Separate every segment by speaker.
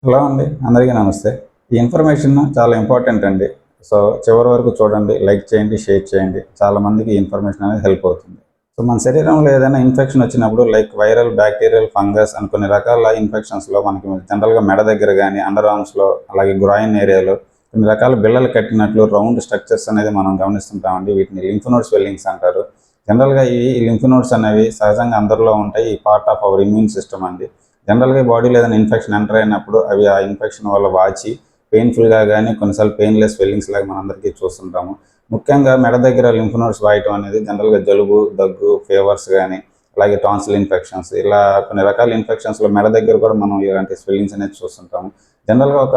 Speaker 1: Hello అండి, అందరికీ నమస్తే. ఈ ఇన్ఫర్మేషన్ చాలా ఇంపార్టెంట్ అండి. సో చివరి వరకు చూడండి, లైక్ చేయండి, షేర్ చేయండి. చాలామందికి ఈ ఇన్ఫర్మేషన్ అనేది హెల్ప్ అవుతుంది. సో మన శరీరంలో ఏదైనా ఇన్ఫెక్షన్ వచ్చినప్పుడు లైక్ వైరల్, బ్యాక్టీరియల్, ఫంగస్ అని కొన్ని రకాల ఇన్ఫెక్షన్స్లో మనకి జనరల్గా మెడ దగ్గర కానీ, అండర్ ఆర్మ్స్లో, అలాగే గ్రాయిన్ ఏరియాలో కొన్ని రకాల బిళ్ళలు కట్టినట్లు రౌండ్ స్ట్రక్చర్స్ అనేది మనం గమనిస్తుంటామండి. వీటిని లింఫ్ నోడ్ స్వెల్లింగ్స్ అంటారు. జనరల్గా ఈ లింఫ్ నోడ్స్ అనేవి సహజంగా అందరిలో ఉంటాయి. ఈ part of our immune system అండి. జనరల్గా బాడీలో ఏదైనా ఇన్ఫెక్షన్ ఎంటర్ అయినప్పుడు అవి ఆ ఇన్ఫెక్షన్ వల్ల వాచి పెయిన్ఫుల్గా కానీ కొన్నిసార్లు పెయిన్లెస్ స్వెల్లింగ్స్ లాగా మనందరికీ చూస్తుంటాము. ముఖ్యంగా మెడ దగ్గర లింఫ్ నోడ్స్ వాయటం అనేది జనరల్గా జలుబు, దగ్గు, ఫీవర్స్ కానీ, అలాగే టాన్సిల్ ఇన్ఫెక్షన్స్, ఇలా కొన్ని రకాల ఇన్ఫెక్షన్స్లో మెడ దగ్గర కూడా మనం ఇలాంటి స్వెల్లింగ్స్ అనేది చూస్తుంటాము. జనరల్గా ఒక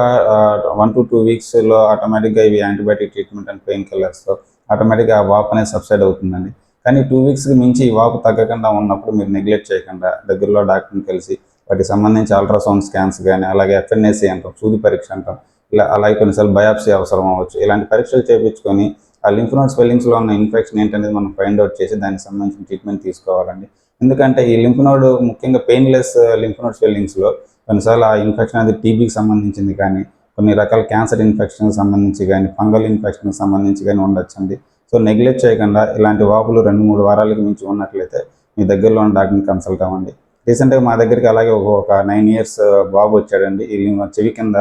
Speaker 1: 1 to 2 వీక్స్లో ఆటోమేటిక్గా ఇవి యాంటీబయాటిక్ ట్రీట్మెంట్ అండ్ పెయిన్ కిల్లర్స్తో ఆటోమేటిక్గా ఆ వాపు అనేది సబ్సైడ్ అవుతుందండి. కానీ 2 వీక్స్కి మించి ఈ వాపు తగ్గకుండా ఉన్నప్పుడు మీరు నెగ్లెక్ట్ చేయకుండా దగ్గరలో డాక్టర్ని కలిసి వాటికి సంబంధించి అల్ట్రాసౌండ్ స్కాన్స్ కానీ, అలాగే ఎఫ్ఎన్ఏసి అంటాం, సూది పరీక్ష అంటాం, ఇలా అలాగే కొన్నిసార్లు బయాప్సీ అవసరం అవ్వచ్చు. ఇలాంటి పరీక్షలు చేయించుకొని ఆ లింఫ్ నోడ్ స్వెల్లింగ్స్లో ఉన్న ఇన్ఫెక్షన్ ఏంటనేది మనం ఫైండ్ అవుట్ చేసి దానికి సంబంధించిన ట్రీట్మెంట్ తీసుకోవాలండి. ఎందుకంటే ఈ లింఫ్ నోడ్ ముఖ్యంగా పెయిన్లెస్ లింఫ్ నోడ్ స్వెల్లింగ్స్లో కొన్నిసార్లు ఆ ఇన్ఫెక్షన్ అనేది టీబీకి సంబంధించింది కానీ, కొన్ని రకాల క్యాన్సర్ ఇన్ఫెక్షన్కి సంబంధించి కానీ, ఫంగల్ ఇన్ఫెక్షన్కి సంబంధించి కానీ ఉండొచ్చండి. సో నెగ్లెక్ట్ చేయకుండా ఇలాంటి వాపులు 2-3 వారాలకు మించి ఉన్నట్లయితే మీ దగ్గరలో ఉన్న డాక్టర్ని కన్సల్ట్ అవ్వండి. రీసెంట్గా మా దగ్గరికి అలాగే ఒక 9 years బాబు వచ్చాడండి. ఈ చెవి కింద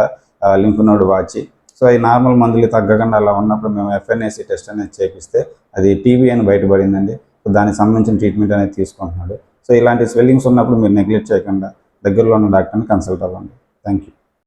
Speaker 1: లింఫ్ నోడ్ వాచి. సో ఈ నార్మల్ మందులు తగ్గకుండా అలా ఉన్నప్పుడు మేము ఎఫ్ఎన్ఏసి టెస్ట్ అనేది చేపిస్తే అది టీబీ అని బయటపడిందండి. సో దానికి సంబంధించిన ట్రీట్మెంట్ అనేది తీసుకుంటున్నాడు. సో ఇలాంటి స్వెల్లింగ్స్ ఉన్నప్పుడు మీరు నెగ్లెక్ట్ చేయకుండా దగ్గరలో ఉన్న డాక్టర్ని కన్సల్ట్ అవ్వండి. Thank you.